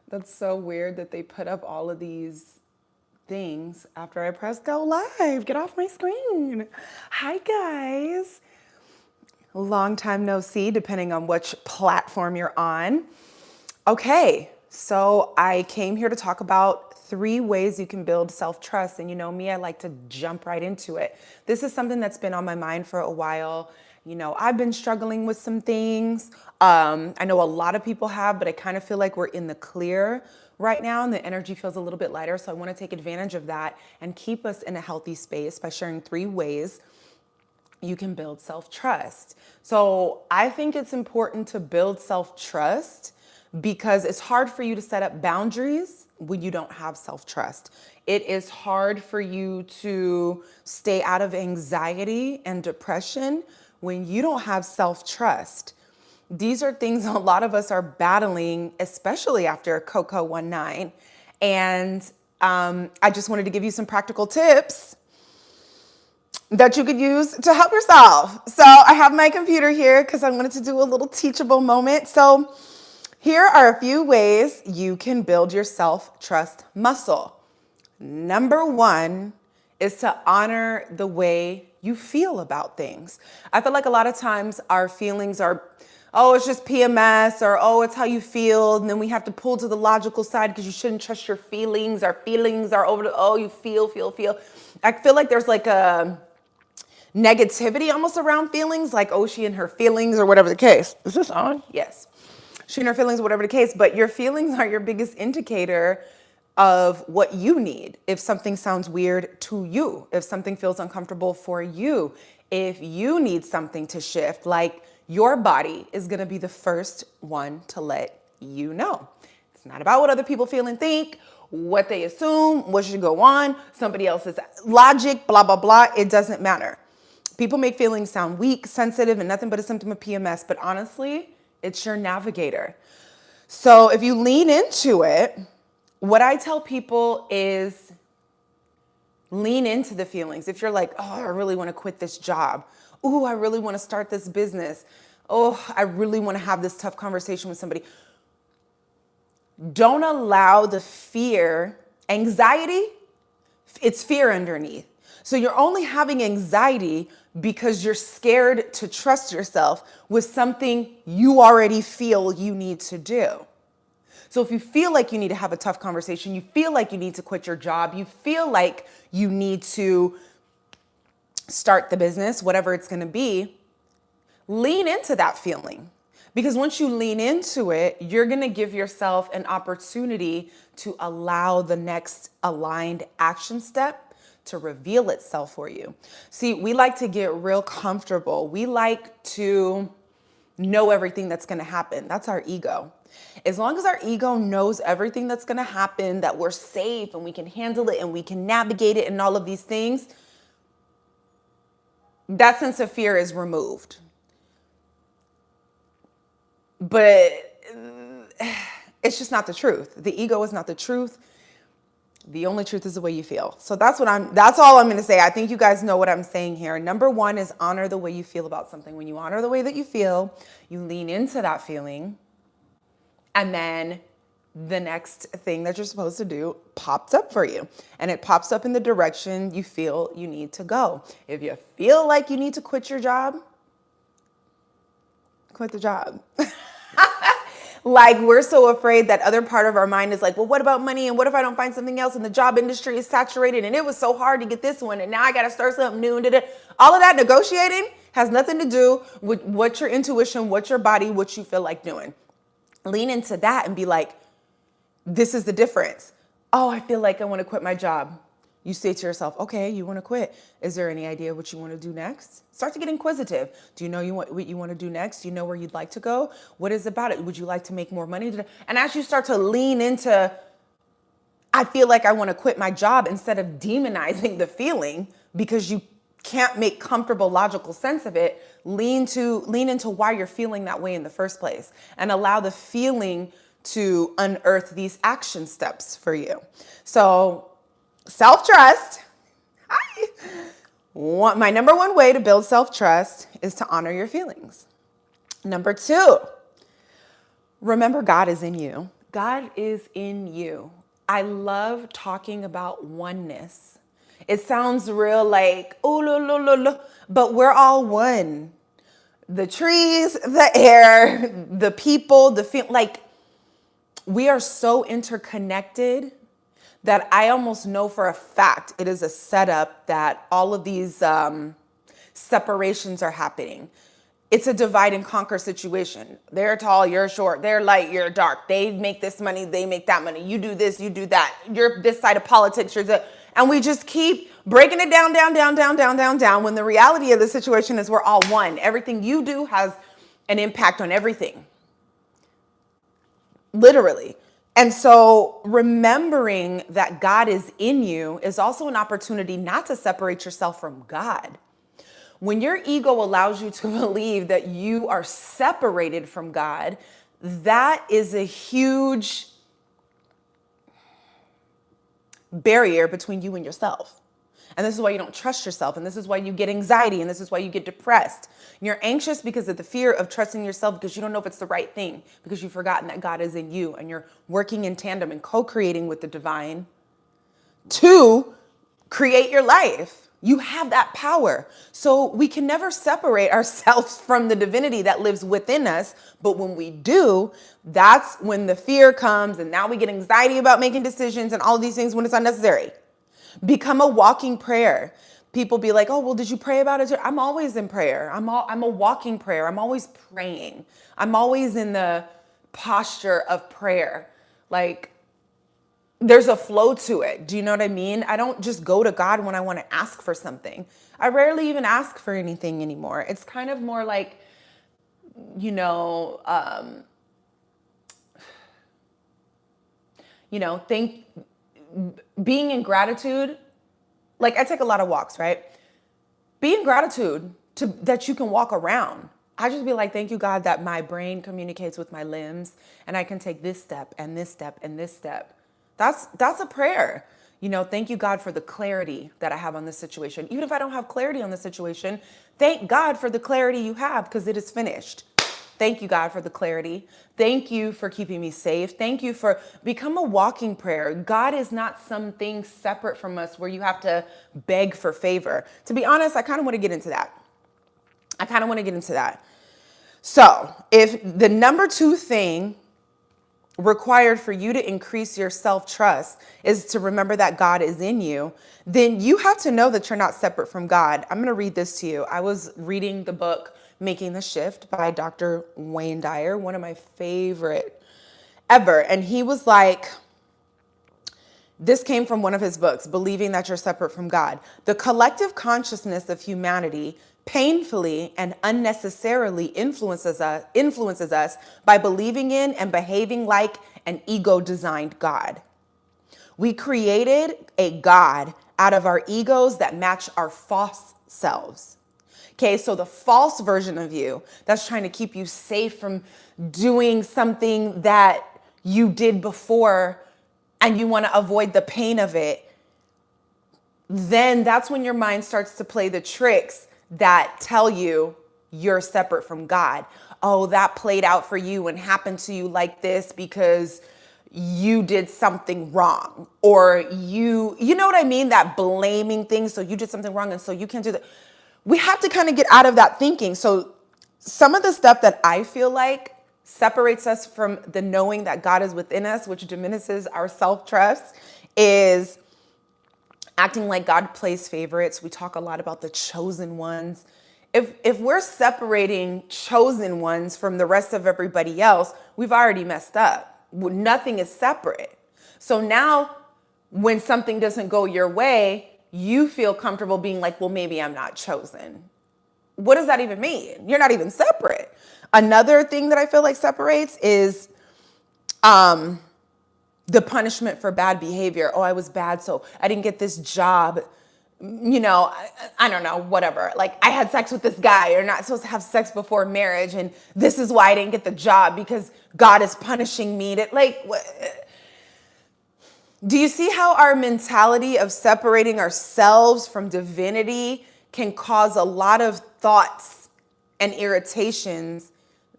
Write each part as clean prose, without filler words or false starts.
That's so weird that they put up all of these things after I press go live. Get off my screen. Hi, guys. Long time no see, depending on which platform you're on. Okay, so I came here to talk about 3 ways you can build self-trust. And you know me, I like to jump right into it. This is something that's been on my mind for a while. You know, I've been struggling with some things. I know a lot of people have, but I kind of feel like we're in the clear right now and the energy feels a little bit lighter. So I want to take advantage of that and keep us in a healthy space by sharing 3 ways you can build self-trust. So I think it's important to build self-trust because it's hard for you to set up boundaries when you don't have self-trust. It is hard for you to stay out of anxiety and depression when you don't have self-trust. These are things a lot of us are battling, especially after Coco 19. And I just wanted to give you some practical tips that you could use to help yourself. So I have my computer here because I wanted to do a little teachable moment. So here are a few ways you can build your self-trust muscle. Number 1 is to honor the way you feel about things. I feel like a lot of times our feelings are, oh, it's just PMS, or oh, it's how you feel. And then we have to pull to the logical side because you shouldn't trust your feelings. Our feelings are over the, oh, you feel. I feel like there's like a negativity almost around feelings, like, oh, she and her feelings or whatever the case. Is this on? Yes. She and her feelings, whatever the case. But your feelings are your biggest indicator of what you need. If something sounds weird to you, if something feels uncomfortable for you, if you need something to shift, like your body is going to be the first one to let you know. It's not about what other people feel and think, what they assume, what should go on, somebody else's logic, blah, blah, blah. It doesn't matter. People make feelings sound weak, sensitive, and nothing but a symptom of PMS. But honestly, it's your navigator. So if you lean into it, what I tell people is lean into the feelings. If you're like, oh, I really want to quit this job. Oh, I really want to start this business. Oh, I really want to have this tough conversation with somebody. Don't allow the fear, anxiety, it's fear underneath. So you're only having anxiety because you're scared to trust yourself with something you already feel you need to do. So if you feel like you need to have a tough conversation, you feel like you need to quit your job, you feel like you need to start the business, whatever it's going to be, lean into that feeling. Because once you lean into it, you're going to give yourself an opportunity to allow the next aligned action step to reveal itself for you. See, we like to get real comfortable. We like to know everything that's going to happen. That's our ego. As long as our ego knows everything that's going to happen, that we're safe and we can handle it and we can navigate it and all of these things, that sense of fear is removed. But it's just not the truth. The ego is not the truth. The only truth is the way you feel. So that's all I'm going to say. I think you guys know what I'm saying here. Number 1 is honor the way you feel about something. When you honor the way that you feel, you lean into that feeling. And then the next thing that you're supposed to do pops up for you. And it pops up in the direction you feel you need to go. If you feel like you need to quit your job, quit the job. Like, we're so afraid that other part of our mind is like, well, what about money? And what if I don't find something else? And the job industry is saturated and it was so hard to get this one. And now I got to start something new. And all of that negotiating has nothing to do with what your intuition, what your body, what you feel like doing. Lean into that and be like, this is the difference. Oh, I feel like I want to quit my job. You say to yourself, okay, you want to quit. Is there any idea what you want to do next? Start to get inquisitive. Do you know what you want to do next? Do you know where you'd like to go? What is about it? Would you like to make more money? And as you start to lean into, I feel like I want to quit my job, instead of demonizing the feeling because you can't make comfortable, logical sense of it, lean into why you're feeling that way in the first place and allow the feeling to unearth these action steps for you. So self-trust. Hi. My number 1 way to build self-trust is to honor your feelings. Number 2, remember God is in you God is in you. I love talking about oneness. It sounds real like, oh, lo, lo, lo, lo, but we're all one. The trees, the air, the people, like we are so interconnected that I almost know for a fact it is a setup that all of these separations are happening. It's a divide and conquer situation. They're tall, you're short. They're light, you're dark. They make this money, they make that money. You do this, you do that. You're this side of politics, you're the, and we just keep breaking it down, down, down, down, down, down, down. When the reality of the situation is we're all one. Everything you do has an impact on everything. Literally. And so remembering that God is in you is also an opportunity not to separate yourself from God. When your ego allows you to believe that you are separated from God, that is a huge barrier between you and yourself. And this is why you don't trust yourself. And this is why you get anxiety. And this is why you get depressed. You're anxious because of the fear of trusting yourself, because you don't know if it's the right thing, because you've forgotten that God is in you and you're working in tandem and co-creating with the divine to create your life. You have that power. So we can never separate ourselves from the divinity that lives within us. But when we do, that's when the fear comes. And now we get anxiety about making decisions and all of these things when it's unnecessary. Become a walking prayer. People be like, oh, well, did you pray about it? I'm always in prayer. I'm a walking prayer. I'm always praying. I'm always in the posture of prayer. Like, there's a flow to it. Do you know what I mean? I don't just go to God when I want to ask for something. I rarely even ask for anything anymore. It's kind of more like, you know, being in gratitude. Like, I take a lot of walks, right? Be in gratitude that you can walk around. I just be like, thank you, God, that my brain communicates with my limbs and I can take this step and this step and this step. That's a prayer. Thank you, God, for the clarity that I have on this situation. Even if I don't have clarity on the situation, thank God for the clarity you have, because it is finished. Thank you, God, for the clarity. Thank you for keeping me safe. Thank you for become a walking prayer. God is not something separate from us where you have to beg for favor. To be honest, I kind of want to get into that. So if the number 2 thing required for you to increase your self-trust is to remember that God is in you, then you have to know that you're not separate from God. I'm going to read this to you. I was reading the book Making the Shift by Dr. Wayne Dyer, one of my favorite ever. And he was like, this came from one of his books, Believing That You're Separate from God. The collective consciousness of humanity painfully and unnecessarily influences us by believing in and behaving like an ego-designed God. We created a God out of our egos that match our false selves. Okay, so the false version of you that's trying to keep you safe from doing something that you did before and you want to avoid the pain of it, then that's when your mind starts to play the tricks that tell you you're separate from God. Oh, that played out for you and happened to you like this because you did something wrong, or you know what I mean? That blaming thing. So you did something wrong and so you can't do that. We have to kind of get out of that thinking. So some of the stuff that I feel like separates us from the knowing that God is within us, which diminishes our self-trust, is acting like God plays favorites. We talk a lot about the chosen ones. If we're separating chosen ones from the rest of everybody else, we've already messed up. Nothing is separate. So now when something doesn't go your way, you feel comfortable being like, well, maybe I'm not chosen. What does that even mean? You're not even separate. Another thing that I feel like separates is the punishment for bad behavior. Oh, I was bad, so I didn't get this job. I don't know, whatever. Like, I had sex with this guy. You're not supposed to have sex before marriage, and this is why I didn't get the job, because God is punishing me. Do you see how our mentality of separating ourselves from divinity can cause a lot of thoughts and irritations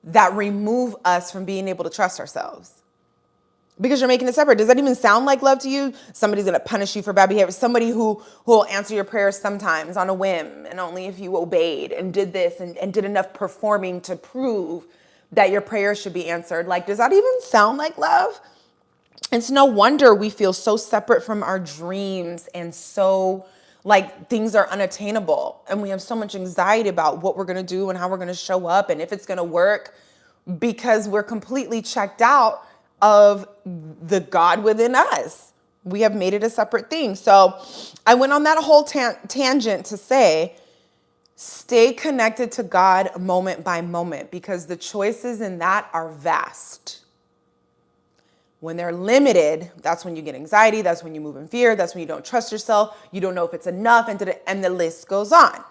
that remove us from being able to trust ourselves? because you're making it separate. Does that even sound like love to you? Somebody's going to punish you for bad behavior. Somebody who will answer your prayers sometimes on a whim and only if you obeyed and did this and did enough performing to prove that your prayers should be answered. Like, does that even sound like love? It's no wonder we feel so separate from our dreams and so like things are unattainable. And we have so much anxiety about what we're going to do and how we're going to show up and if it's going to work, because we're completely checked out of the God within us. We have made it a separate thing. So I went on that whole tangent to say, stay connected to God moment by moment, because the choices in that are vast. When they're limited, that's when you get anxiety. That's when you move in fear. That's when you don't trust yourself. You don't know if it's enough, and the list goes on.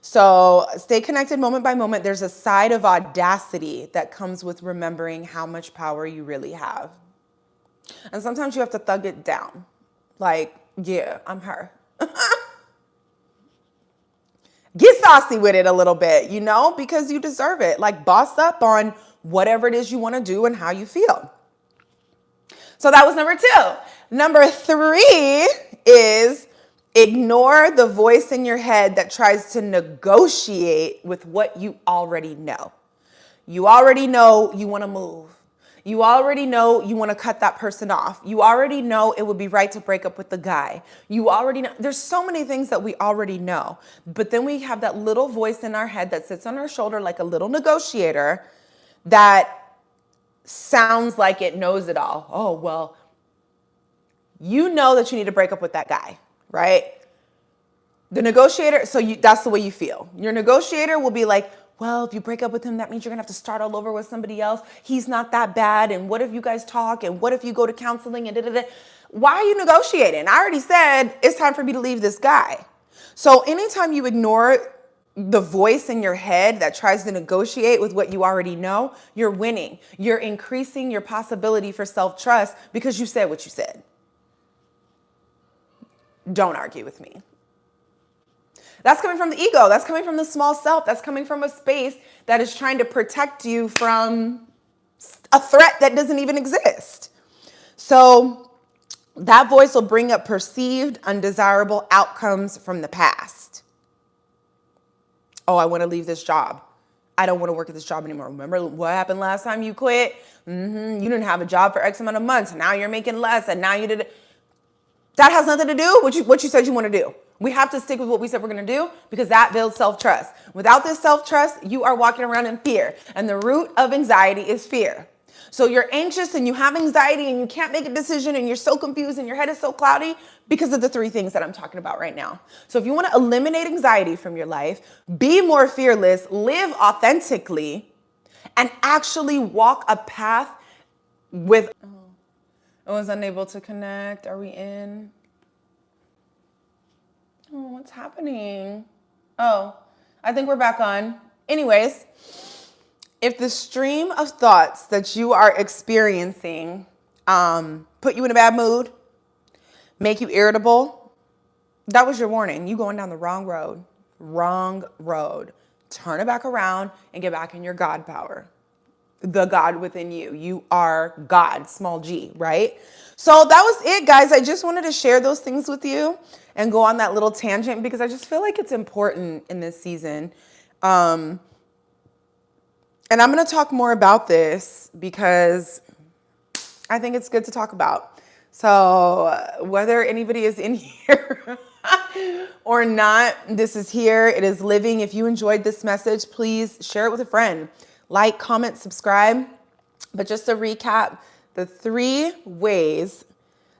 So stay connected moment by moment. There's a side of audacity that comes with remembering how much power you really have. And sometimes you have to thug it down. Like, yeah, I'm her. Get saucy with it a little bit, you know, because you deserve it. Like, boss up on whatever it is you want to do and how you feel. So that was number 2. Number 3 is ignore the voice in your head that tries to negotiate with what you already know. You already know you want to move. You already know you want to cut that person off. You already know it would be right to break up with the guy. You already know. There's so many things that we already know. But then we have that little voice in our head that sits on our shoulder like a little negotiator that sounds like it knows it all. Oh, well, you know that you need to break up with that guy, right? The negotiator, so that's the way you feel. Your negotiator will be like, well, if you break up with him, that means you're going to have to start all over with somebody else. He's not that bad. And what if you guys talk? And what if you go to counseling? And da-da-da. Why are you negotiating? I already said it's time for me to leave this guy. So anytime you ignore the voice in your head that tries to negotiate with what you already know, you're winning. You're increasing your possibility for self-trust because you said what you said. Don't argue with me. That's coming from the ego. That's coming from the small self. That's coming from a space that is trying to protect you from a threat that doesn't even exist. So that voice will bring up perceived undesirable outcomes from the past. Oh, I want to leave this job. I don't want to work at this job anymore. Remember what happened last time you quit? You didn't have a job for X amount of months. Now you're making less. And now you did it. That has nothing to do with what you said you want to do. We have to stick with what we said we're going to do because that builds self-trust. Without this self-trust, you are walking around in fear. And the root of anxiety is fear. So you're anxious and you have anxiety and you can't make a decision and you're so confused and your head is so cloudy because of the 3 things that I'm talking about right now. So if you want to eliminate anxiety from your life, be more fearless, live authentically, and actually walk a path with... I was unable to connect. Are we in? Oh, what's happening? Oh, I think we're back on. Anyways, if the stream of thoughts that you are experiencing put you in a bad mood, make you irritable, that was your warning. You going down the wrong road. Wrong road. Turn it back around and get back in your God power. The God within you. You are God, small g, right? So that was it, guys. I just wanted to share those things with you and go on that little tangent because I just feel like it's important in this season. And I'm going to talk more about this because I think it's good to talk about. So whether anybody is in here or not, this is here. It is living. If you enjoyed this message, please share it with a friend. Like, comment, subscribe. But just to recap, the 3 ways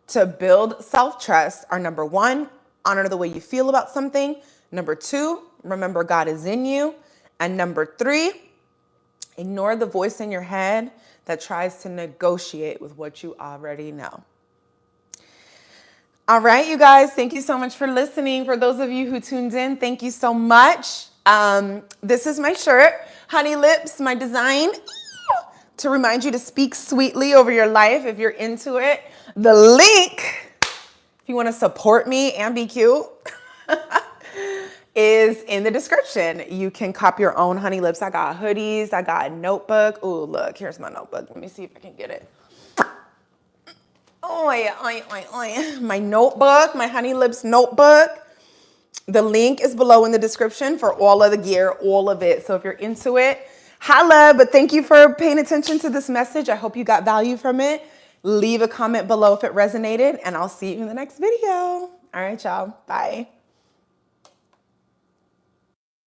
to build self-trust are: number 1, honor the way you feel about something. Number 2, remember God is in you. And number 3, ignore the voice in your head that tries to negotiate with what you already know. All right, you guys, thank you so much for listening. For those of you who tuned in, thank you so much. This is my shirt, Honey Lips, my design, to remind you to speak sweetly over your life if you're into it. The link, if you want to support me and be cute, is in the description. You can cop your own Honey Lips. I got hoodies. I got a notebook. Ooh, look, here's my notebook. Let me see if I can get it. my notebook, my Honey Lips notebook. The link is below in the description for all of the gear, all of it. So if you're into it, holla. But thank you for paying attention to this message. I hope you got value from it. Leave a comment below if it resonated, and I'll see you in the next video. All right, y'all. Bye.